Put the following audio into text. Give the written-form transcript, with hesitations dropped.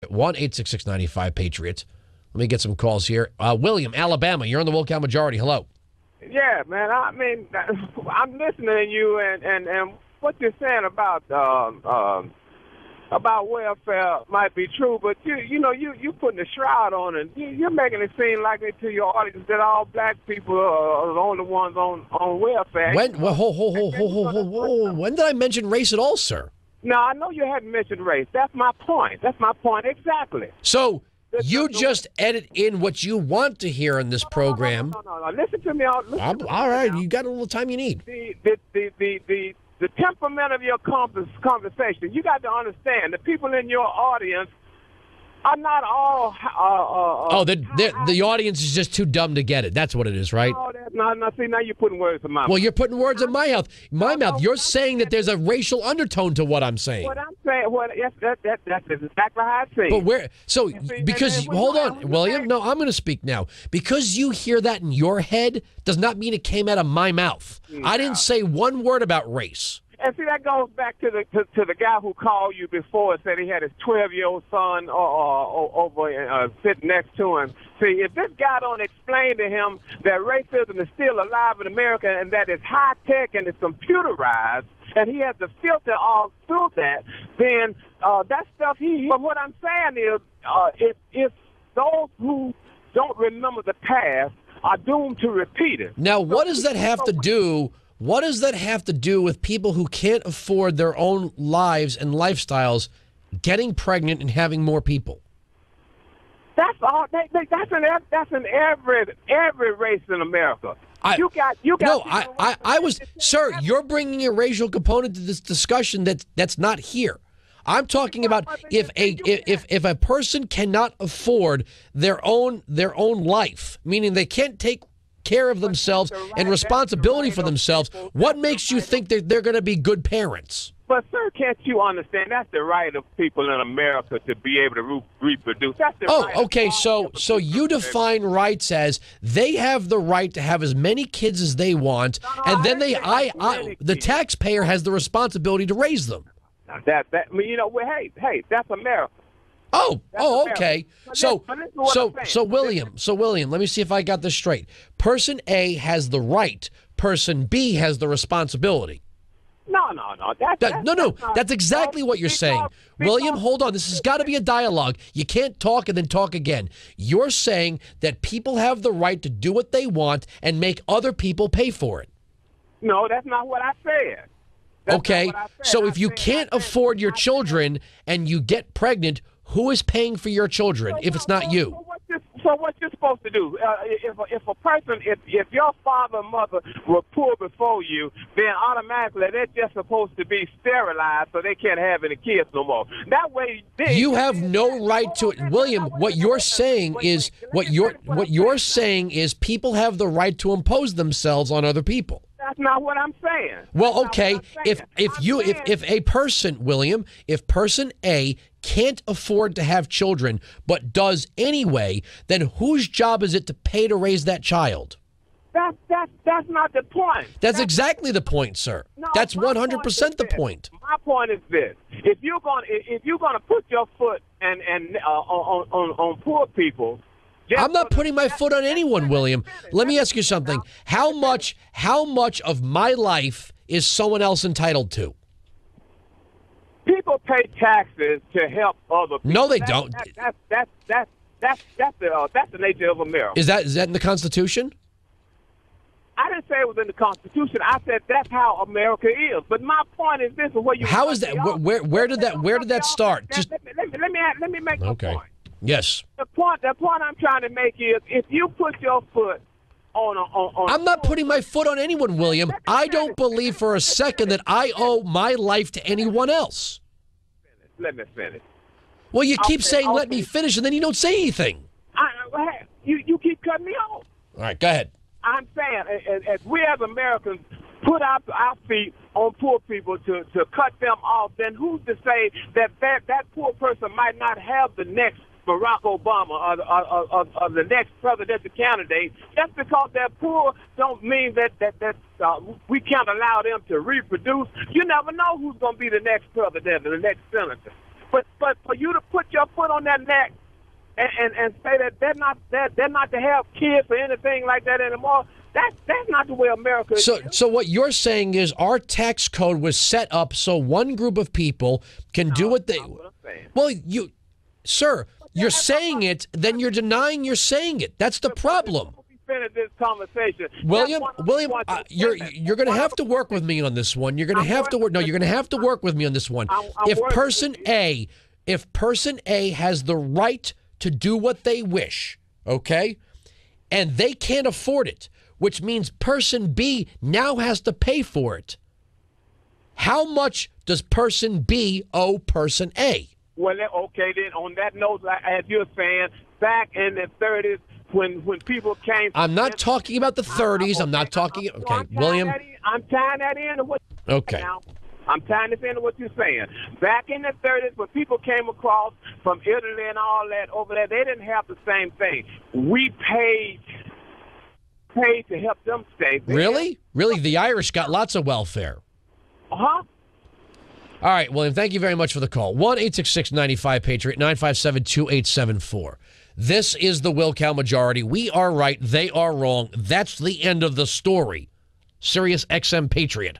1-866-95-PATRIOT. Let me get some calls here. William, Alabama, you're on the Wilkow Majority. Hello. Yeah, man. I mean, I'm listening to you and what you're saying about welfare might be true, but you putting a shroud on it. You're making it seem like it to your audience that all black people are the only ones on welfare. When did I mention race at all, sir? No, I know you hadn't mentioned race. That's my point. That's my point exactly. So you just edit in what you want to hear in this program. No. Listen to me. All right, you got all the time you need. The temperament of your conversation, you got to understand, the people in your audience are not all... the audience is just too dumb to get it. That's what it is, right? No, see, now you're putting words in my mouth. Well, you're putting words in my mouth. You're saying that there's a racial undertone to what I'm saying. What I'm saying, yes, that's exactly how I see it. Because, hold on, William. No, I'm going to speak now. Because you hear that in your head does not mean it came out of my mouth. No. I didn't say one word about race. And see, that goes back to the guy who called you before and said he had his 12-year-old son over sitting next to him. See, if this guy don't explain to him that racism is still alive in America and that it's high-tech and it's computerized, and he has to filter all through that, then that stuff But what I'm saying is, if those who don't remember the past are doomed to repeat it. Now, what does that have to do... What does that have to do with people who can't afford their own lives and lifestyles getting pregnant and having more people? That's all. That's in every race in America. Sir, you're bringing a racial component to this discussion that's not here. I'm talking about if a person cannot afford their own life, meaning they can't take care of themselves and responsibility for themselves, what makes you think that they're going to be good parents? But, sir, can't you understand that's the right of people in America to be able to reproduce? That's the right okay, so you define rights as they have the right to have as many kids as they want, and then the taxpayer has the responsibility to raise them. Hey, that's America. Okay. So William, let me see if I got this straight. Person A has the right. Person B has the responsibility. No. That's exactly what you're saying. William, hold on. This has got to be a dialogue. You can't talk and then talk again. You're saying that people have the right to do what they want and make other people pay for it. No, that's not what I said. Okay, so if you can't afford your children and you get pregnant, who is paying for your children if it's not you? So what you're supposed to do, if your father and mother were poor before you, then automatically they're just supposed to be sterilized so they can't have any kids no more. That way, you have no right to it, William. What you're saying is people have the right to impose themselves on other people. That's not what I'm saying. Well, okay, if a person, William, if person A can't afford to have children but does anyway, then whose job is it to pay to raise that child? That's not the point. That's exactly the point, sir. No, that's 100% the point. My point is this: if you're gonna put your foot on poor people. I'm not putting my foot on anyone, William. Let me ask you something. How much of my life is someone else entitled to? People pay taxes to help other people. No, they don't. That's the nature of America. Is that in the Constitution? I didn't say it was in the Constitution. I said that's how America is. But my point is this: how is that? Where did that start? Just let me make my point. Yes. The point I'm trying to make is if you put your foot on I'm not putting my foot on anyone, William. I don't believe for a second that I owe my life to anyone else. Let me finish. Well, you keep saying let me finish, and then you don't say anything. You keep cutting me off. All right, go ahead. I'm saying, as we as Americans put our feet on poor people to cut them off, then who's to say that poor person might not have the next Barack Obama or the next presidential candidate? Just because they're poor don't mean that we can't allow them to reproduce. You never know who's going to be the next president or the next senator. But for you to put your foot on that neck and say that they're not to have kids or anything like that anymore, that's not the way America is. So what you're saying is our tax code was set up so one group of people can do what they. Well, sir, you're saying it, then you're denying you're saying it. That's the problem. Finish this conversation, William, you're going to have to work with me on this one. You're going to have to work. No, you're going to have to work with me on this one. If person A has the right to do what they wish, okay, and they can't afford it, which means person B now has to pay for it. How much does person B owe person A? Well, okay, then on that note, as you're saying, back in the 30s, when people came... I'm not talking about the 30s. I'm not talking... Okay, William... I'm tying that into what you're saying now. I'm tying this into what you're saying. Back in the 30s, when people came across from Italy and all that over there, they didn't have the same thing. We paid to help them stay. Really? Really? The Irish got lots of welfare. Uh-huh. All right, William, thank you very much for the call. 1-866-95-PATRIOT, 957-2874. This is the Wilkow Majority. We are right. They are wrong. That's the end of the story. Sirius XM Patriot.